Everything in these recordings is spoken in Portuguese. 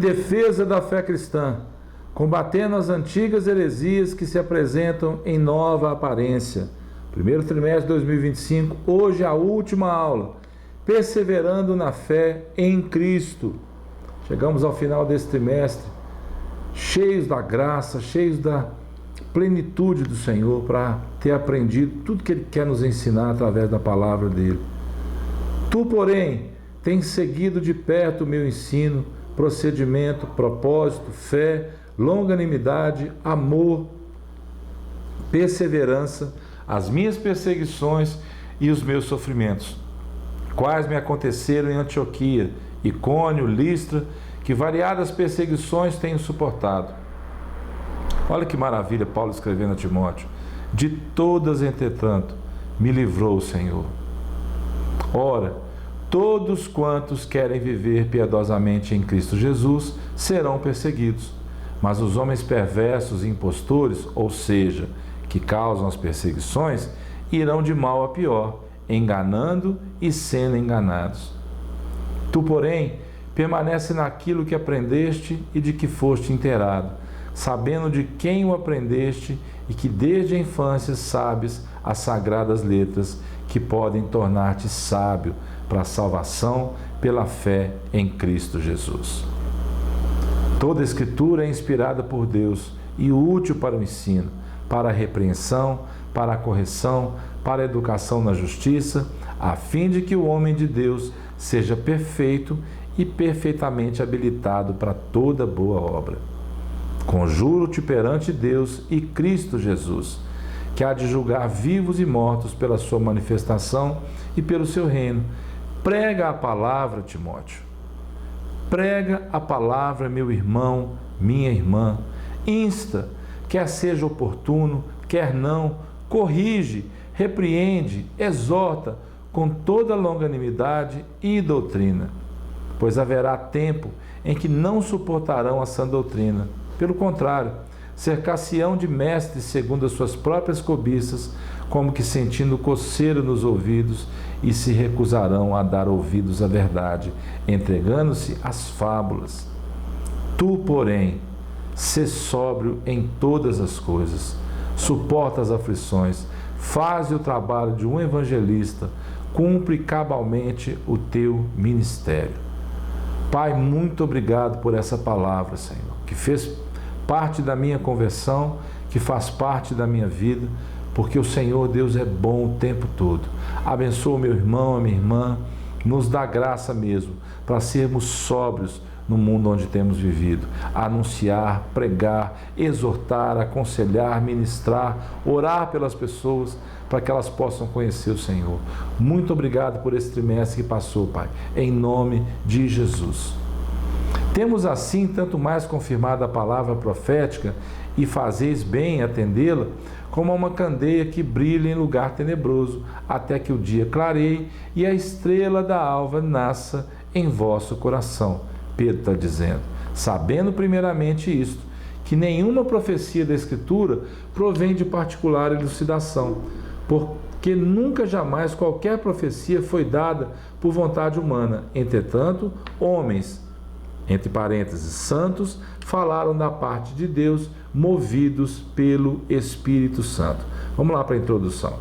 defesa da fé cristã, combatendo as antigas heresias que se apresentam em nova aparência. Primeiro trimestre de 2025, hoje a última aula, perseverando na fé em Cristo. Chegamos ao final desse trimestre, cheios da graça, cheios da plenitude do Senhor, para ter aprendido tudo que Ele quer nos ensinar através da palavra dEle. Tu, porém, tens seguido de perto o meu ensino, procedimento, propósito, fé, longanimidade, amor, perseverança, as minhas perseguições e os meus sofrimentos, quais me aconteceram em Antioquia, Icônio, Listra, que variadas perseguições tenho suportado. Olha que maravilha Paulo escrevendo a Timóteo. De todas, entretanto, me livrou o Senhor. Ora, todos quantos querem viver piedosamente em Cristo Jesus serão perseguidos, mas os homens perversos e impostores, ou seja, que causam as perseguições, irão de mal a pior, enganando e sendo enganados. Tu, porém, permanece naquilo que aprendeste e de que foste inteirado, sabendo de quem o aprendeste e que desde a infância sabes as sagradas letras que podem tornar-te sábio para a salvação pela fé em Cristo Jesus. Toda a Escritura é inspirada por Deus e útil para o ensino, para a repreensão, para a correção, para a educação na justiça, a fim de que o homem de Deus seja perfeito e perfeitamente habilitado para toda boa obra. Conjuro-te perante Deus e Cristo Jesus, que há de julgar vivos e mortos pela sua manifestação e pelo seu reino. Prega a palavra, Timóteo. Prega a palavra, meu irmão, minha irmã. Insta, quer seja oportuno, quer não, corrige, repreende, exorta com toda longanimidade e doutrina. Pois haverá tempo em que não suportarão a sã doutrina. Pelo contrário, cercar-se-ão de mestres segundo as suas próprias cobiças, como que sentindo coceira nos ouvidos, e se recusarão a dar ouvidos à verdade, entregando-se às fábulas. Tu, porém, sê sóbrio em todas as coisas, suporta as aflições, faze o trabalho de um evangelista, cumpre cabalmente o teu ministério. Pai, muito obrigado por essa palavra, Senhor, que fez parte da minha conversão, que faz parte da minha vida, porque o Senhor Deus é bom o tempo todo. Abençoa o meu irmão, a minha irmã, nos dá graça mesmo para sermos sóbrios no mundo onde temos vivido, anunciar, pregar, exortar, aconselhar, ministrar, orar pelas pessoas para que elas possam conhecer o Senhor. Muito obrigado por esse trimestre que passou, Pai, em nome de Jesus. Temos assim tanto mais confirmado a palavra profética, e fazeis bem em atendê-la, como uma candeia que brilha em lugar tenebroso, até que o dia clareie e a estrela da alva nasça em vosso coração. Pedro está dizendo, sabendo primeiramente isto, que nenhuma profecia da Escritura provém de particular elucidação, porque nunca jamais qualquer profecia foi dada por vontade humana. Entretanto, homens, entre parênteses, santos, falaram da parte de Deus, movidos pelo Espírito Santo. Vamos lá para a introdução.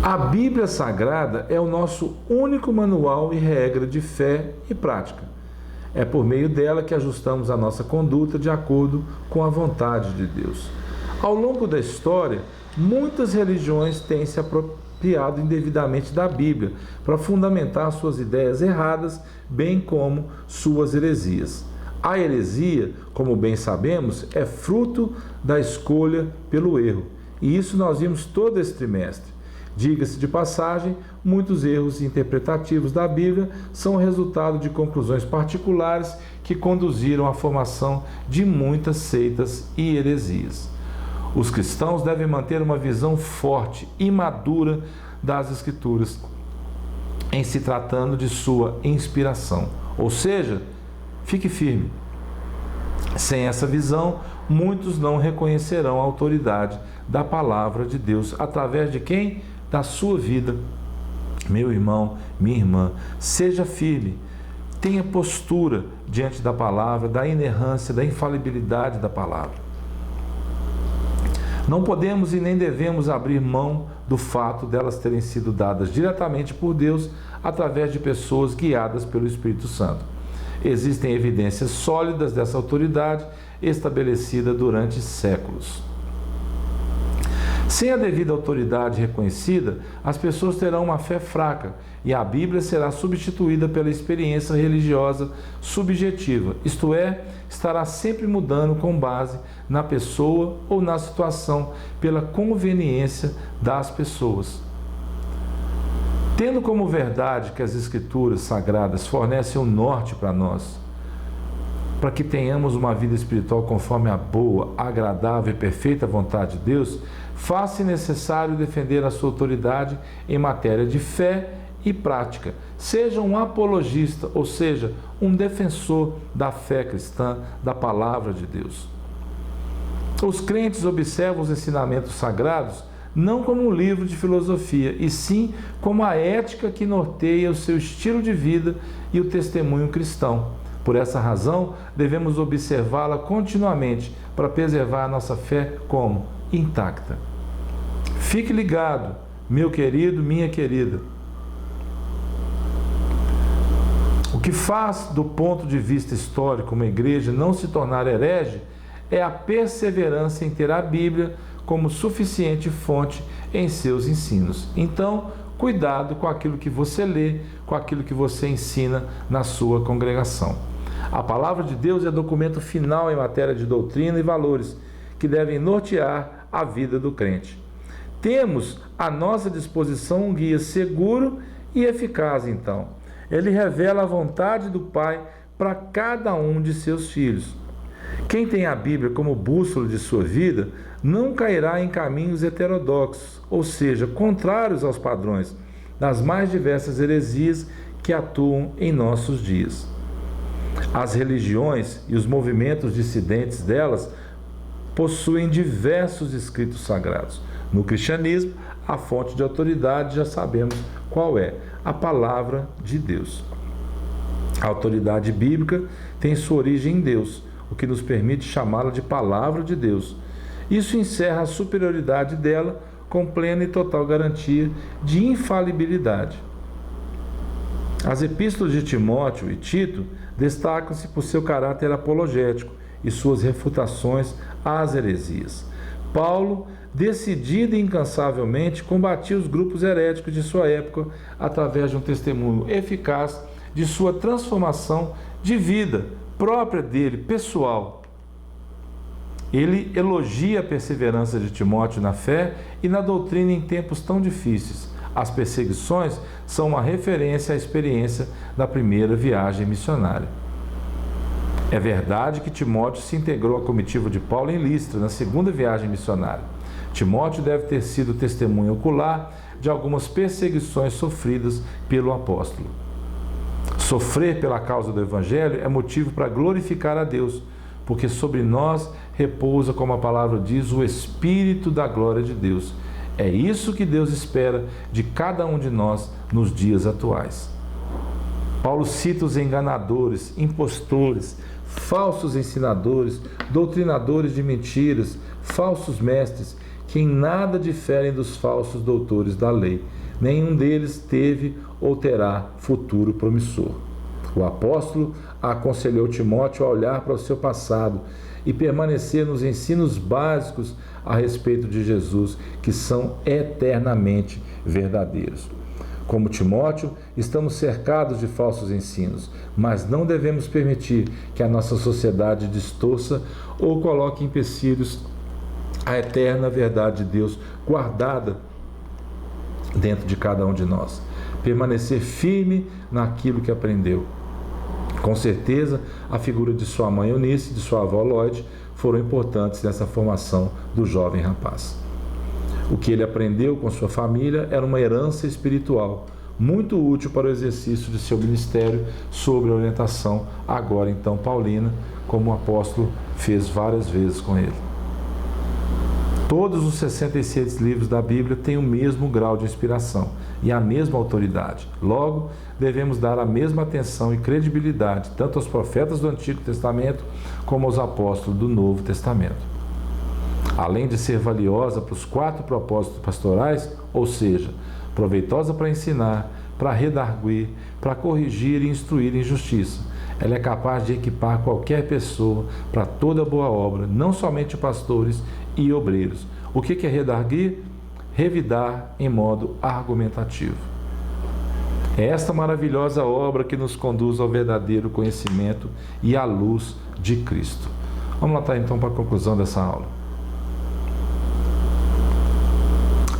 A Bíblia Sagrada é o nosso único manual e regra de fé e prática. É por meio dela que ajustamos a nossa conduta de acordo com a vontade de Deus. Ao longo da história, muitas religiões têm se apropriado indevidamente da Bíblia para fundamentar suas ideias erradas, bem como suas heresias. A heresia, como bem sabemos, é fruto da escolha pelo erro. E isso nós vimos todo esse trimestre. Diga-se de passagem, muitos erros interpretativos da Bíblia são resultado de conclusões particulares que conduziram à formação de muitas seitas e heresias. Os cristãos devem manter uma visão forte e madura das Escrituras, em se tratando de sua inspiração. Ou seja, fique firme. Sem essa visão, muitos não reconhecerão a autoridade da palavra de Deus. Através de quem? Da sua vida. Meu irmão, minha irmã, seja firme, tenha postura diante da palavra, da inerrância, da infalibilidade da palavra. Não podemos e nem devemos abrir mão do fato delas terem sido dadas diretamente por Deus através de pessoas guiadas pelo Espírito Santo. Existem evidências sólidas dessa autoridade estabelecida durante séculos. Sem a devida autoridade reconhecida, as pessoas terão uma fé fraca e a Bíblia será substituída pela experiência religiosa subjetiva, isto é, estará sempre mudando com base na pessoa ou na situação pela conveniência das pessoas. Tendo como verdade que as Escrituras Sagradas fornecem o norte para nós, para que tenhamos uma vida espiritual conforme a boa, agradável e perfeita vontade de Deus, faz-se necessário defender a sua autoridade em matéria de fé e prática. Seja um apologista, ou seja, um defensor da fé cristã, da palavra de Deus. Os crentes observam os ensinamentos sagrados não como um livro de filosofia, e sim como a ética que norteia o seu estilo de vida e o testemunho cristão. Por essa razão, devemos observá-la continuamente para preservar a nossa fé como intacta. Fique ligado, meu querido, minha querida. O que faz, do ponto de vista histórico, uma igreja não se tornar herege é a perseverança em ter a Bíblia como suficiente fonte em seus ensinos. Então, cuidado com aquilo que você lê, com aquilo que você ensina na sua congregação. A palavra de Deus é documento final em matéria de doutrina e valores que devem nortear a vida do crente. Temos à nossa disposição um guia seguro e eficaz, então. Ele revela a vontade do Pai para cada um de seus filhos. Quem tem a Bíblia como bússola de sua vida não cairá em caminhos heterodoxos, ou seja, contrários aos padrões das mais diversas heresias que atuam em nossos dias. As religiões e os movimentos dissidentes delas possuem diversos escritos sagrados. No cristianismo, a fonte de autoridade já sabemos qual é: a palavra de Deus. A autoridade bíblica tem sua origem em Deus, o que nos permite chamá-la de palavra de Deus. Isso encerra a superioridade dela com plena e total garantia de infalibilidade. As epístolas de Timóteo e Tito destacam-se por seu caráter apologético e suas refutações às heresias. Paulo, decidido e incansavelmente, combatia os grupos heréticos de sua época através de um testemunho eficaz de sua transformação de vida própria dele, pessoal. Ele elogia a perseverança de Timóteo na fé e na doutrina em tempos tão difíceis. As perseguições são uma referência à experiência da primeira viagem missionária. É verdade que Timóteo se integrou à comitiva de Paulo em Listra, na segunda viagem missionária. Timóteo deve ter sido testemunha ocular de algumas perseguições sofridas pelo apóstolo. Sofrer pela causa do Evangelho é motivo para glorificar a Deus, porque sobre nós repousa, como a palavra diz, o Espírito da glória de Deus. É isso que Deus espera de cada um de nós nos dias atuais. Paulo cita os enganadores, impostores, falsos ensinadores, doutrinadores de mentiras, falsos mestres, que em nada diferem dos falsos doutores da lei. Nenhum deles teve ou terá futuro promissor. O apóstolo aconselhou Timóteo a olhar para o seu passado e permanecer nos ensinos básicos a respeito de Jesus, que são eternamente verdadeiros. Como Timóteo, estamos cercados de falsos ensinos, mas não devemos permitir que a nossa sociedade distorça ou coloque empecilhos à eterna verdade de Deus guardada dentro de cada um de nós. Permanecer firme naquilo que aprendeu. Com certeza, a figura de sua mãe Eunice e de sua avó Lloyd foram importantes nessa formação do jovem rapaz. O que ele aprendeu com sua família era uma herança espiritual, muito útil para o exercício de seu ministério sob a orientação, agora então paulina, como o apóstolo fez várias vezes com ele. Todos os 66 livros da Bíblia têm o mesmo grau de inspiração e a mesma autoridade. Logo, devemos dar a mesma atenção e credibilidade tanto aos profetas do Antigo Testamento como aos apóstolos do Novo Testamento. Além de ser valiosa para os 4 propósitos pastorais, ou seja, proveitosa para ensinar, para redarguir, para corrigir e instruir em justiça, ela é capaz de equipar qualquer pessoa para toda boa obra, não somente pastores e obreiros. O que é redarguir? Revidar em modo argumentativo. É esta maravilhosa obra que nos conduz ao verdadeiro conhecimento e à luz de Cristo. Vamos lá então para a conclusão dessa aula.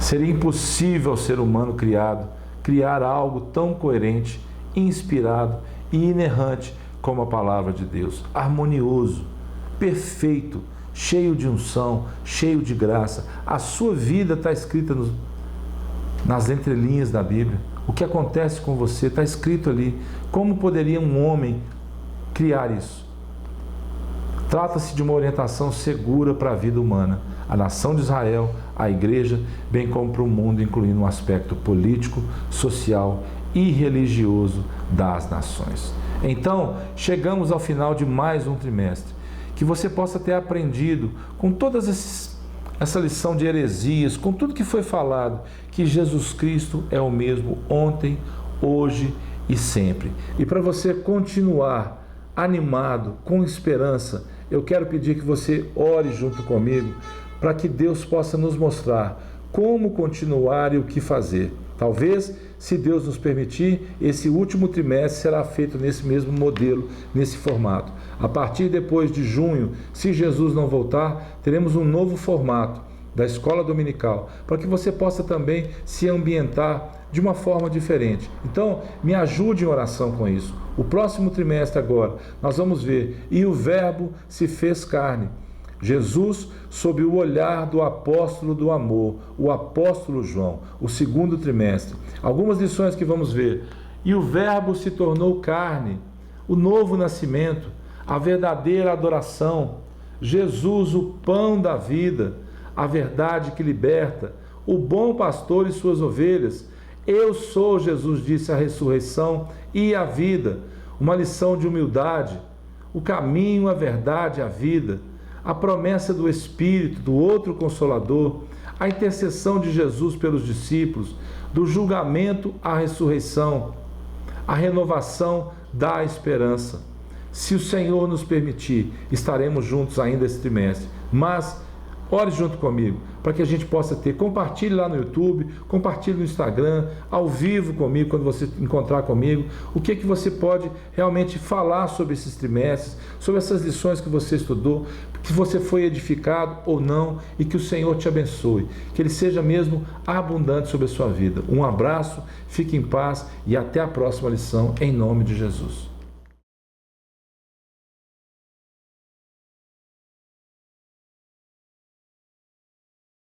Seria impossível ao ser humano criar algo tão coerente, inspirado e inerrante como a palavra de Deus, harmonioso, perfeito, cheio de unção, cheio de graça. A sua vida está escrita nas entrelinhas da Bíblia. O que acontece com você está escrito ali. Como poderia um homem criar isso? Trata-se de uma orientação segura para a vida humana, a nação de Israel, a igreja, bem como para o mundo, incluindo um aspecto político, social e religioso das nações. Então, chegamos ao final de mais um trimestre. Que você possa ter aprendido com todas essa lição de heresias, com tudo que foi falado, que Jesus Cristo é o mesmo ontem, hoje e sempre. E para você continuar animado, com esperança, eu quero pedir que você ore junto comigo para que Deus possa nos mostrar como continuar e o que fazer. Talvez, se Deus nos permitir, esse último trimestre será feito nesse mesmo modelo, nesse formato. A partir depois de junho, se Jesus não voltar, teremos um novo formato da escola dominical, para que você possa também se ambientar de uma forma diferente. Então, me ajude em oração com isso. O próximo trimestre agora, nós vamos ver, e o Verbo se fez carne. Jesus, sob o olhar do apóstolo do amor, o apóstolo João, o segundo trimestre. Algumas lições que vamos ver. E o Verbo se tornou carne, o novo nascimento, a verdadeira adoração, Jesus, o pão da vida, a verdade que liberta, o bom pastor e suas ovelhas. Eu sou, Jesus disse, a ressurreição e a vida. Uma lição de humildade, o caminho, a verdade, a vida. A promessa do Espírito, do outro Consolador, a intercessão de Jesus pelos discípulos, do julgamento à ressurreição, a renovação da esperança. Se o Senhor nos permitir, estaremos juntos ainda esse trimestre, mas ore junto comigo, para que a gente possa ter, compartilhe lá no YouTube, compartilhe no Instagram, ao vivo comigo, quando você encontrar comigo, o que você pode realmente falar sobre esses trimestres, sobre essas lições que você estudou, que você foi edificado ou não, e que o Senhor te abençoe, que Ele seja mesmo abundante sobre a sua vida. Um abraço, fique em paz e até a próxima lição, em nome de Jesus.